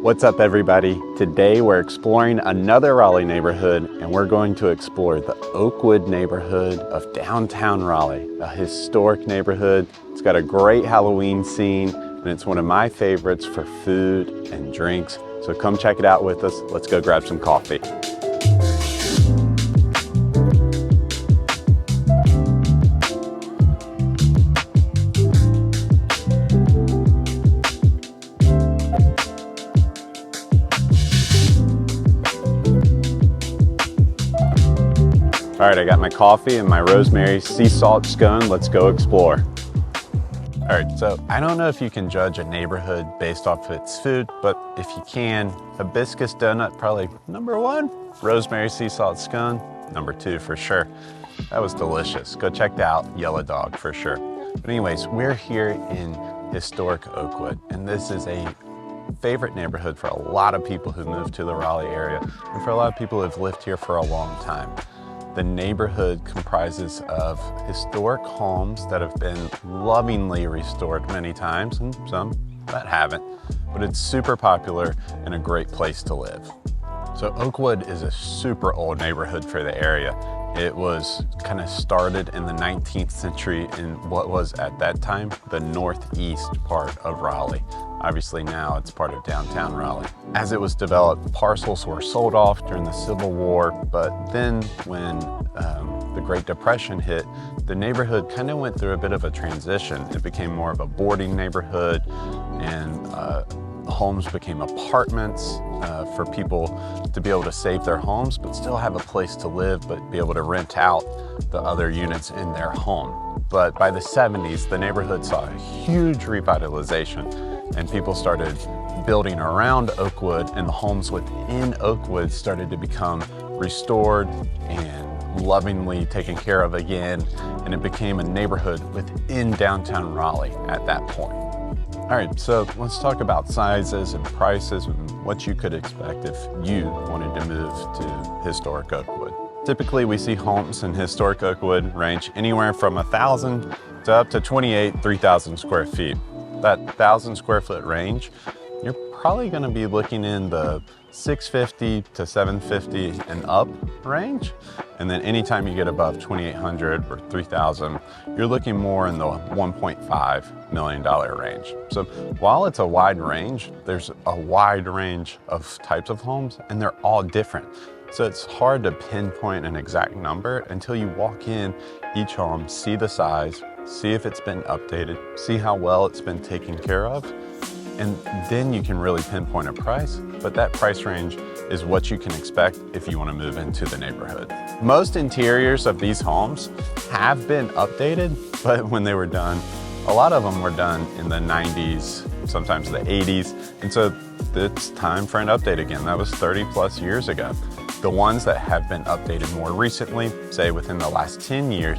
What's up, everybody? Today we're exploring another Raleigh neighborhood, and we're going to explore the Oakwood neighborhood of downtown Raleigh, a historic neighborhood. It's got a great Halloween scene, and it's one of my favorites for food and drinks. So come check it out with us. Let's go grab some coffee. All right, I got my coffee and my rosemary sea salt scone. Let's go explore. All right, so I don't know if you can judge a neighborhood based off its food, but if you can, hibiscus donut, probably number one. Rosemary sea salt scone, number two for sure. That was delicious. Go check out Yellow Dog for sure. But anyways, we're here in Historic Oakwood, and this is a favorite neighborhood for a lot of people who move to the Raleigh area, and for a lot of people who have lived here for a long time. The neighborhood comprises of historic homes that have been lovingly restored many times, and some that haven't, but it's super popular and a great place to live. So Oakwood is a super old neighborhood for the area. It was kind of started in the 19th century in what was at that time the northeast part of Raleigh. Obviously now it's part of downtown Raleigh. As it was developed, parcels were sold off during the Civil War, but then when the Great Depression hit, the neighborhood kind of went through a bit of a transition. It became more of a boarding neighborhood, and homes became apartments for people to be able to save their homes, but still have a place to live, but be able to rent out the other units in their home. But by the 70s, the neighborhood saw a huge revitalization, and people started building around Oakwood, and the homes within Oakwood started to become restored and lovingly taken care of again, and it became a neighborhood within downtown Raleigh at that point. All right, so let's talk about sizes and prices and what you could expect if you wanted to move to Historic Oakwood. Typically, we see homes in Historic Oakwood range anywhere from 1,000 to up to 3,000 square feet. That 1,000 square foot range, you're probably gonna be looking in the 650 to 750 and up range. And then anytime you get above 2,800 or 3,000, you're looking more in the $1.5 million range. So while it's a wide range, there's a wide range of types of homes, and they're all different. So it's hard to pinpoint an exact number until you walk in each home, see the size, see if it's been updated, see how well it's been taken care of, and then you can really pinpoint a price. But that price range is what you can expect if you want to move into the neighborhood. Most interiors of these homes have been updated, but when they were done, a lot of them were done in the 90s, sometimes the 80s, and so it's time for an update again. That was 30 plus years ago. The ones that have been updated more recently, say within the last 10 years,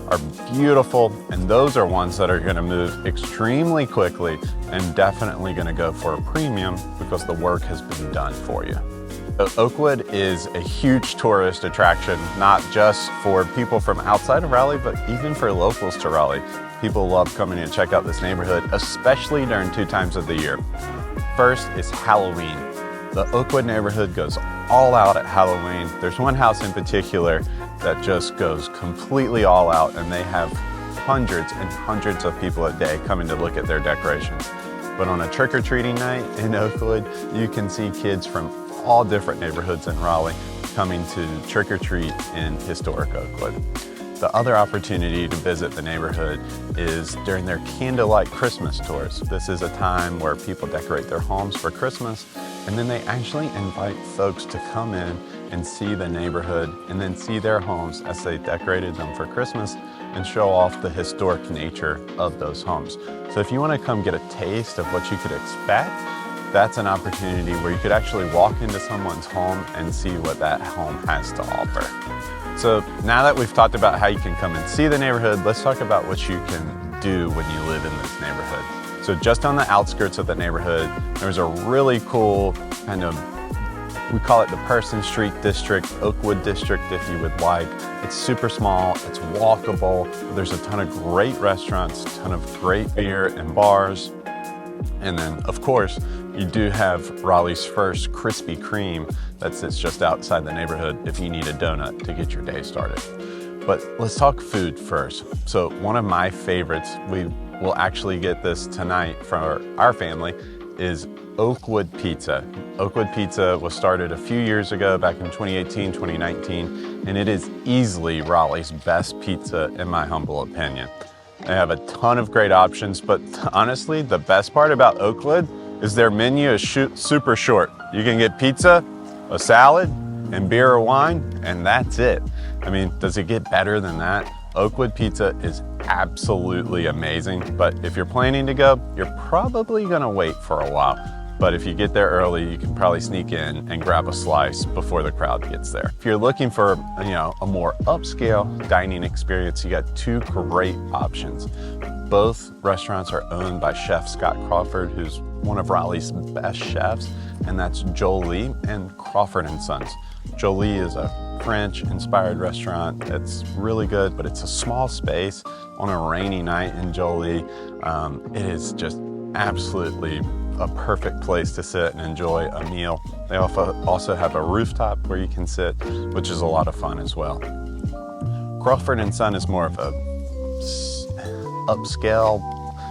are beautiful, and those are ones that are gonna move extremely quickly and definitely gonna go for a premium because the work has been done for you. So Oakwood is a huge tourist attraction, not just for people from outside of Raleigh, but even for locals to Raleigh. People love coming and check out this neighborhood, especially during two times of the year. First is Halloween. The Oakwood neighborhood goes all out at Halloween. There's one house in particular that just goes completely all out, and they have hundreds and hundreds of people a day coming to look at their decorations. But on a trick-or-treating night in Oakwood, you can see kids from all different neighborhoods in Raleigh coming to trick-or-treat in Historic Oakwood. The other opportunity to visit the neighborhood is during their Candlelight Christmas Tours. This is a time where people decorate their homes for Christmas, and then they actually invite folks to come in and see the neighborhood and then see their homes as they decorated them for Christmas and show off the historic nature of those homes. So if you want to come get a taste of what you could expect, that's an opportunity where you could actually walk into someone's home and see what that home has to offer. So now that we've talked about how you can come and see the neighborhood, let's talk about what you can do when you live in this neighborhood. So just on the outskirts of the neighborhood, there's a really cool kind of, we call it the Person Street District, Oakwood District if you would like. It's super small, it's walkable. There's a ton of great restaurants, a ton of great beer and bars. And then of course, You do have Raleigh's first Krispy Kreme that sits just outside the neighborhood if you need a donut to get your day started. But let's talk food first. So one of my favorites, we will actually get this tonight for our family, is Oakwood Pizza. Oakwood Pizza was started a few years ago, back in 2018, 2019, and it is easily Raleigh's best pizza in my humble opinion. They have a ton of great options, but honestly, the best part about Oakwood is their menu is super short. You can get pizza, a salad, and beer or wine, and that's it. I mean, does it get better than that? Oakwood Pizza is absolutely amazing, but if you're planning to go, you're probably gonna wait for a while. But if you get there early, you can probably sneak in and grab a slice before the crowd gets there. If you're looking for, a more upscale dining experience, you got two great options. Both restaurants are owned by Chef Scott Crawford, who's one of Raleigh's best chefs, and that's Jolie and Crawford & Sons. Jolie is a French-inspired restaurant. It's really good, but it's a small space on a rainy night in Jolie. It is just absolutely a perfect place to sit and enjoy a meal. They also have a rooftop where you can sit, which is a lot of fun as well. Crawford & Son is more of a upscale.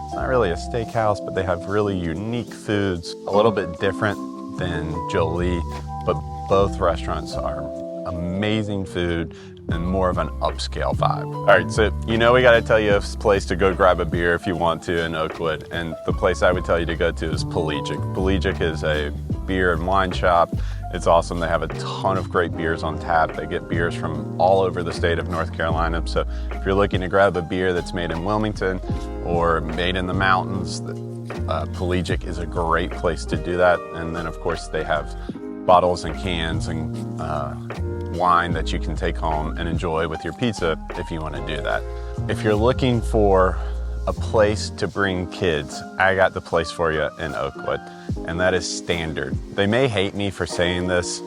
It's not really a steakhouse, but they have really unique foods, a little bit different than Jolie, but both restaurants are amazing food and more of an upscale vibe. All right, so we gotta tell you a place to go grab a beer if you want to in Oakwood, and the place I would tell you to go to is Pelagic. Pelagic is a beer and wine shop. It's awesome. They have a ton of great beers on tap. They get beers from all over the state of North Carolina. So if you're looking to grab a beer that's made in Wilmington or made in the mountains, Pelagic is a great place to do that. And then of course they have bottles and cans and wine that you can take home and enjoy with your pizza if you want to do that. If you're looking for a place to bring kids, I got the place for you in Oakwood, and that is Standard. They may hate me for saying this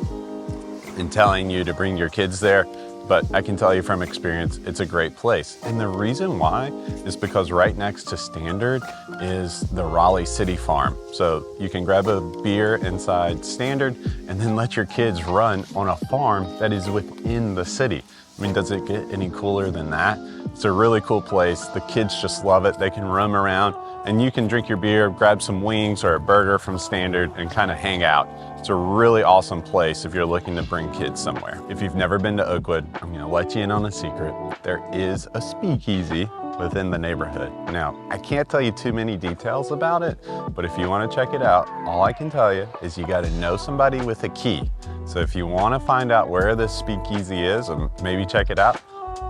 and telling you to bring your kids there, but I can tell you from experience, it's a great place. And the reason why is because right next to Standard is the Raleigh City Farm. So you can grab a beer inside Standard and then let your kids run on a farm that is within the city. I mean, does it get any cooler than that? It's a really cool place. The kids just love it. They can roam around and you can drink your beer, grab some wings or a burger from Standard and kind of hang out. It's a really awesome place if you're looking to bring kids somewhere. If you've never been to Oakwood, I'm gonna let you in on a secret. There is a speakeasy within the neighborhood. Now, I can't tell you too many details about it, but if you wanna check it out, all I can tell you is you gotta know somebody with a key. So if you wanna find out where this speakeasy is and maybe check it out,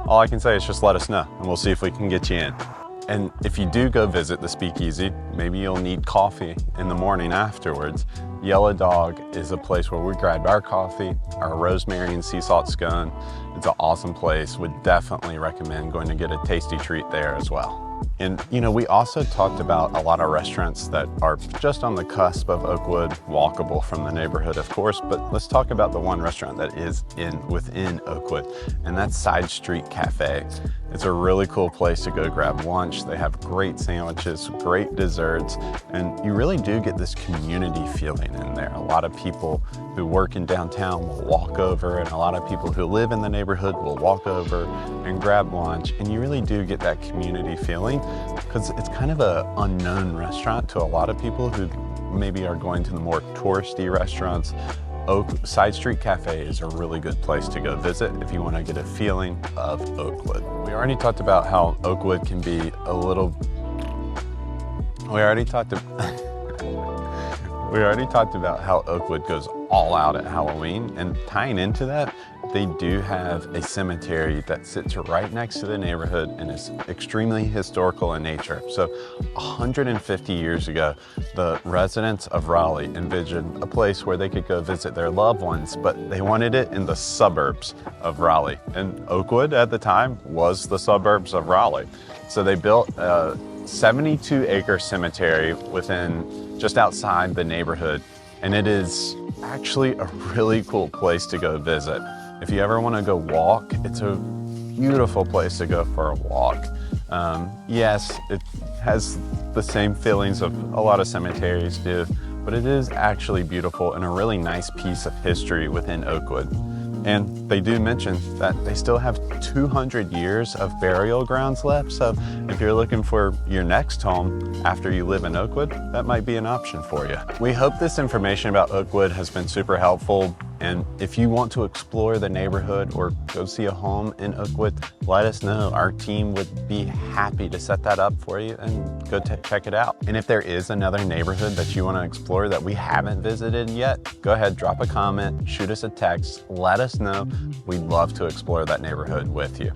all I can say is just let us know and we'll see if we can get you in. And if you do go visit the speakeasy, maybe you'll need coffee in the morning afterwards. Yellow Dog is a place where we grab our coffee, our rosemary and sea salt scone. It's an awesome place. Would definitely recommend going to get a tasty treat there as well. And we also talked about a lot of restaurants that are just on the cusp of Oakwood, walkable from the neighborhood, of course, but let's talk about the one restaurant that is within Oakwood, and that's Side Street Cafe. It's a really cool place to go grab lunch. They have great sandwiches, great desserts, and you really do get this community feeling in there. A lot of people who work in downtown will walk over, and a lot of people who live in the neighborhood will walk over and grab lunch, and you really do get that community feeling because it's kind of an unknown restaurant to a lot of people who maybe are going to the more touristy restaurants. Side Street Cafe is a really good place to go visit if you want to get a feeling of Oakwood. We already talked about how Oakwood can be a little... We already talked about how Oakwood goes all out at Halloween, and tying into that, they do have a cemetery that sits right next to the neighborhood and is extremely historical in nature. So 150 years ago, the residents of Raleigh envisioned a place where they could go visit their loved ones, but they wanted it in the suburbs of Raleigh. And Oakwood at the time was the suburbs of Raleigh. So they built a 72-acre cemetery just outside the neighborhood. And it is actually a really cool place to go visit. If you ever want to go walk, it's a beautiful place to go for a walk. Yes, it has the same feelings of a lot of cemeteries do, but but it is actually beautiful and a really nice piece of history within Oakwood. And they do mention that they still have 200 years of burial grounds left, so if you're looking for your next home after you live in Oakwood, that might be an option for you. We hope this information about Oakwood has been super helpful, and if you want to explore the neighborhood or go see a home in Oakwood, let us know. Our team would be happy to set that up for you and go check it out. And if there is another neighborhood that you want to explore that we haven't visited yet, go ahead, drop a comment, shoot us a text, let us know. We'd love to explore that neighborhood with you.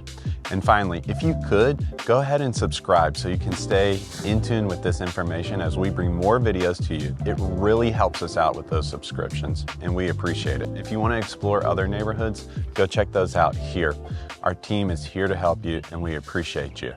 And finally, if you could, go ahead and subscribe so you can stay in tune with this information as we bring more videos to you. It really helps us out with those subscriptions, and we appreciate it. If you want to explore other neighborhoods, go check those out here. Our team is here to help you, and we appreciate you.